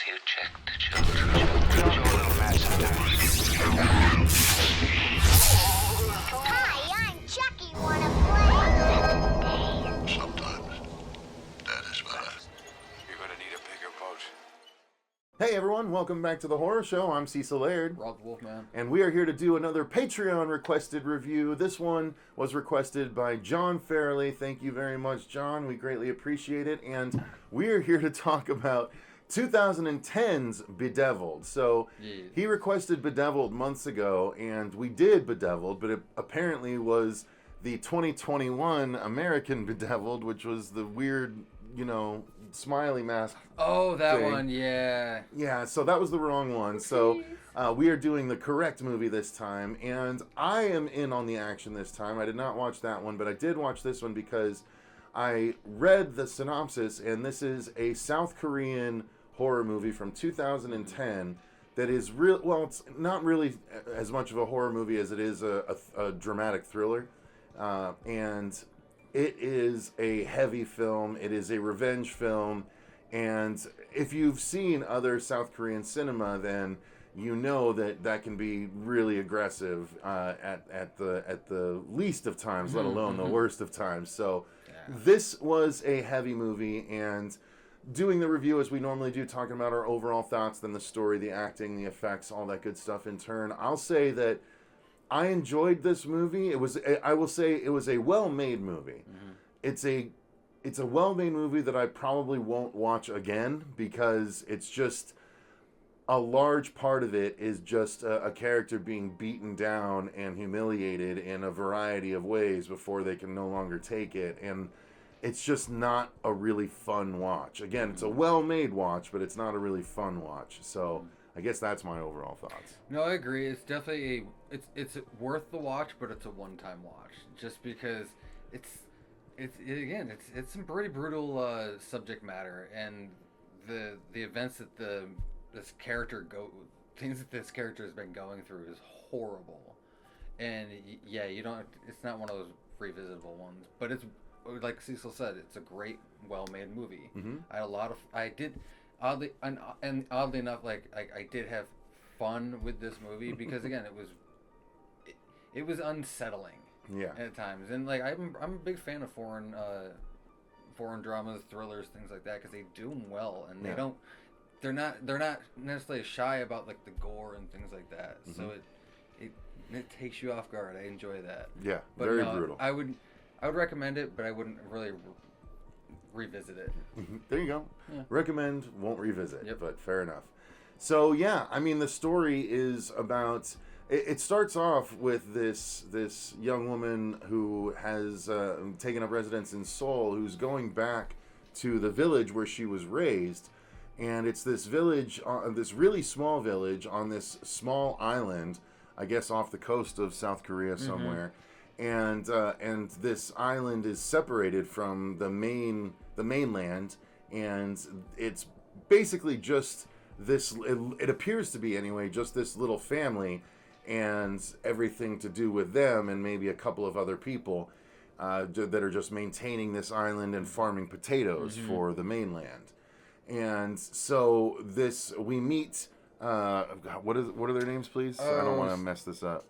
you check the children. Show a little match sometimes. Hi, I'm Chucky. Wanna play? Sometimes. That is what You're gonna need a bigger boat. Hey everyone, welcome back to the Horror Show. I'm Cecil Laird. Rob the Wolfman. And we are here to do another Patreon-requested review. This one was requested by John Fairley. Thank you very much, John. We greatly appreciate it. And we are here to talk about 2010's Bedevilled. So he requested Bedevilled months ago, and we did Bedevilled, but it apparently was the 2021 American Bedevilled, which was the weird, smiley mask. Oh, that thing. one, yeah. Yeah, so that was the wrong one. So we are doing the correct movie this time, and I am in on the action this time. I did not watch that one, but I did watch this one because I read the synopsis, and this is a South Korean horror movie from 2010 that is real. Well, it's not really as much of a horror movie as it is a dramatic thriller, and it is a heavy film. It is a revenge film, and if you've seen other South Korean cinema, then you know that can be really aggressive at the least of times, let alone the worst of times. So this was a heavy movie, and doing the review as we normally do, talking about our overall thoughts, then the story, the acting, the effects, all that good stuff in turn. I'll say that I enjoyed this movie. I will say it was a well-made movie. Mm-hmm. It's a well-made movie that I probably won't watch again because it's just a large part of it is just a character being beaten down and humiliated in a variety of ways before they can no longer take it, and it's just not a really fun watch. Again, it's a well-made watch, but it's not a really fun watch. So I guess that's my overall thoughts. No, I agree. It's definitely it's worth the watch, but it's a one-time watch. Just because it's some pretty brutal subject matter, and the events that this character has been going through is horrible. And yeah, it's not one of those revisitable ones, but it's like Cecil said, it's a great, well-made movie. Mm-hmm. Oddly enough, I did have fun with this movie because again, it was unsettling. Yeah. At times, and I'm a big fan of foreign dramas, thrillers, things like that, because they do them well, and they're not necessarily shy about the gore and things like that. Mm-hmm. So it takes you off guard. I enjoy that. Yeah, but very brutal. I would recommend it, but I wouldn't really revisit it. Mm-hmm. There you go. Yeah. Recommend, won't revisit. Yep. But fair enough. So yeah, I mean, the story is about. It starts off with this young woman who has taken up residence in Seoul, who's going back to the village where she was raised, and it's this village, this really small village on this small island, I guess off the coast of South Korea somewhere. Mm-hmm. And this island is separated from the mainland, and it's basically just this. It appears to be anyway, just this little family, and everything to do with them, and maybe a couple of other people that are just maintaining this island and farming potatoes for the mainland. And so we meet. What are their names, please? I don't want to mess this up.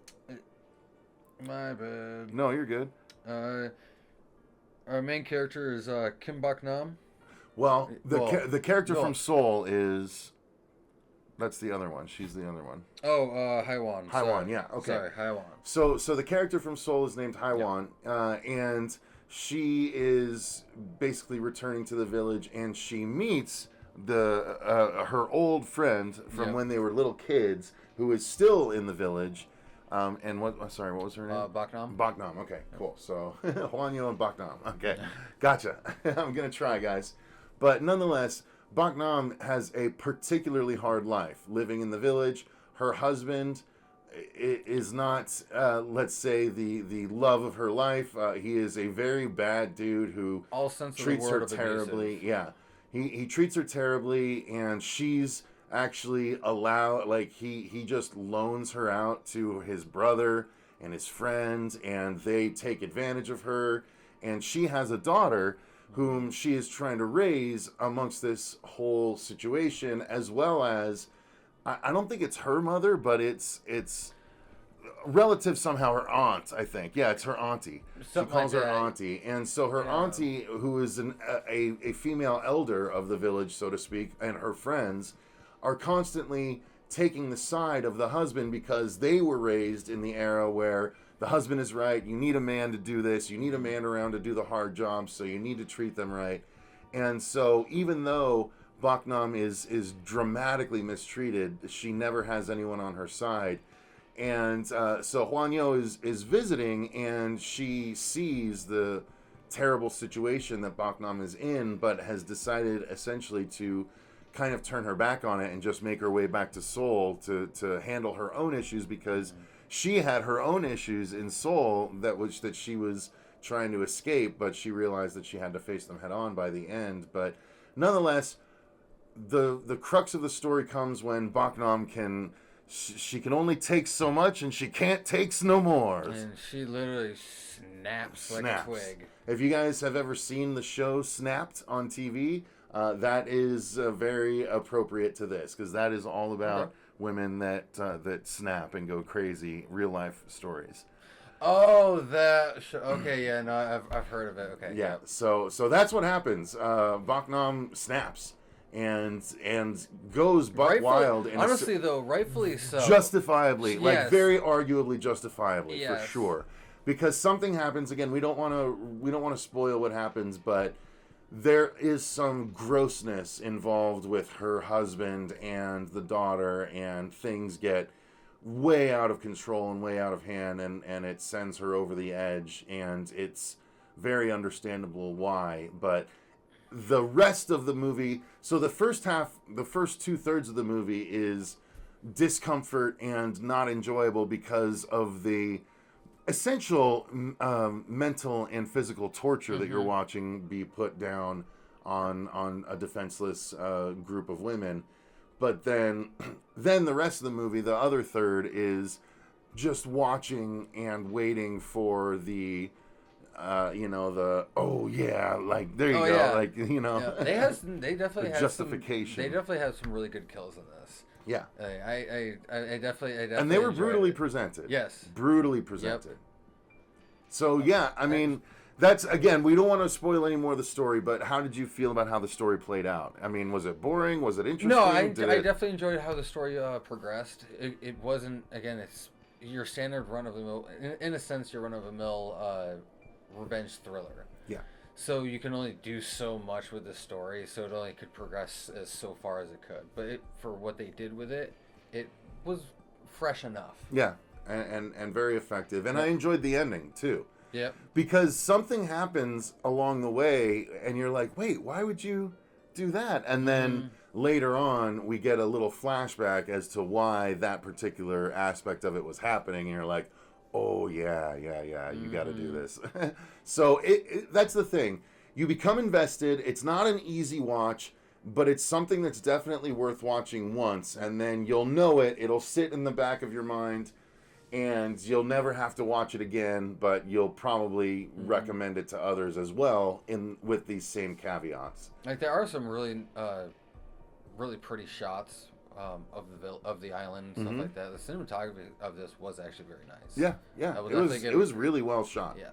My bad. No, you're good. Our main character is Kim Bak-nam. Well, the character from Seoul is. That's the other one. She's the other one. Oh, Haiwan. Haiwan, yeah. Okay. Sorry, Haiwan. So the character from Seoul is named Haiwan, and she is basically returning to the village, and she meets her old friend from when they were little kids, who is still in the village. And what was her name? Bak-nam. Bak-nam. Okay, cool. So Hwanyo and Bak-nam. Okay, gotcha. I'm gonna try, guys, but nonetheless, Bak-nam has a particularly hard life living in the village. Her husband is not, let's say, the love of her life. He is a very bad dude who treats her terribly. Yeah, he treats her terribly, and she's actually he just loans her out to his brother and his friends, and they take advantage of her. And she has a daughter whom she is trying to raise amongst this whole situation, as well as I don't think it's her mother, but it's relative somehow, her aunt, I think. Yeah, it's her auntie. Something she calls like her that. auntie. And so her auntie, who is a female elder of the village, so to speak, and her friends are constantly taking the side of the husband because they were raised in the era where the husband is right. You need a man to do this. You need a man around to do the hard jobs, so you need to treat them right. And so even though Baknam is dramatically mistreated, she never has anyone on her side. And so Huanyo is visiting, and she sees the terrible situation that Baknam is in, but has decided essentially to kind of turn her back on it and just make her way back to Seoul to handle her own issues, because she had her own issues in Seoul that she was trying to escape, but she realized that she had to face them head on by the end. But nonetheless, the crux of the story comes when Baknam she can only take so much, and she can't takes no more. And she literally snaps like a twig. If you guys have ever seen the show Snapped on TV, that is very appropriate to this, because that is all about women that snap and go crazy, real life stories. Oh, that show. Okay, yeah, no, I've heard of it. Okay, yeah. So that's what happens. Baknam snaps and goes buck wild. And honestly, though, rightfully so. Justifiably, Yes. like very arguably justifiably, Yes. for sure. Because something happens. Again, we don't want to spoil what happens, but there is some grossness involved with her husband and the daughter, and things get way out of control and way out of hand, and it sends her over the edge, and it's very understandable why. But the rest of the movie, so the first 2/3 of the movie is discomfort and not enjoyable because of the essential mental and physical torture that you're watching be put down on a defenseless group of women. But then the rest of the movie, the other third, is just watching and waiting for the oh yeah, like there you go, yeah. like They definitely have justification. They definitely have some really good kills in this. Yeah, I definitely. And they were enjoyed brutally it. presented. Yes. Brutally presented. Yep. So yeah, I mean, that's, again, we don't want to spoil any more of the story, but how did you feel about how the story played out? I mean, was it boring? Was it interesting? No, I definitely enjoyed how the story progressed. It wasn't, again, it's your standard run-of-the-mill, in a sense, your run-of-the-mill revenge thriller. Yeah. So you can only do so much with the story, so it only could progress so far as it could. But for what they did with it, it was fresh enough. Yeah, and very effective. And I enjoyed the ending, too. Yep. Because something happens along the way, and you're like, wait, why would you do that? And then later on, we get a little flashback as to why that particular aspect of it was happening, and you're like, oh, yeah, you got to do this. So that's the thing. You become invested. It's not an easy watch, but it's something that's definitely worth watching once, and then you'll know it. It'll sit in the back of your mind, and you'll never have to watch it again, but you'll probably recommend it to others as well, with these same caveats. Like, there are some really, really pretty shots of the island and stuff like that. The cinematography of this was actually very nice. Yeah. It was really well shot. Yes.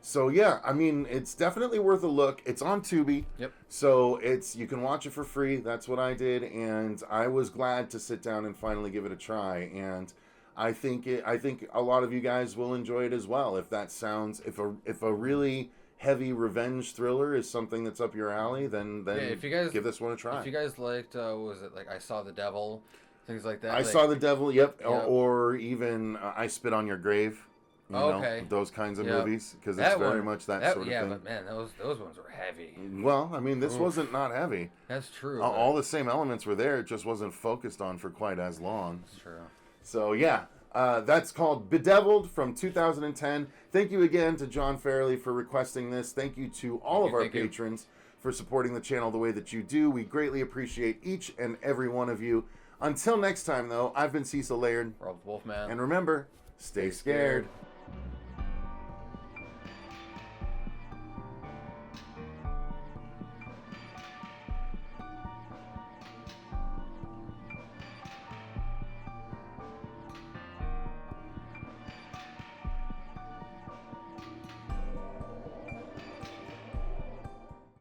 So yeah, I mean, it's definitely worth a look. It's on Tubi. Yep. So you can watch it for free. That's what I did, and I was glad to sit down and finally give it a try. And I think a lot of you guys will enjoy it as well. If that sounds, if a really heavy revenge thriller is something that's up your alley, then if you guys give this one a try. If you guys liked, what was it, like I Saw the Devil, things like that. I Saw the Devil, yep. Or even I Spit on Your Grave. You know, those kinds of movies, because it's very much that sort of thing. Yeah, but man, those ones were heavy. Well, I mean, this wasn't not heavy. That's true. All the same elements were there. It just wasn't focused on for quite as long. That's true. So yeah, that's called Bedevilled from 2010. Thank you again to John Fairley for requesting this. Thank you to all of our patrons for supporting the channel the way that you do. We greatly appreciate each and every one of you. Until next time, though, I've been Cecil Laird. Rob Wolfman. And remember, stay scared.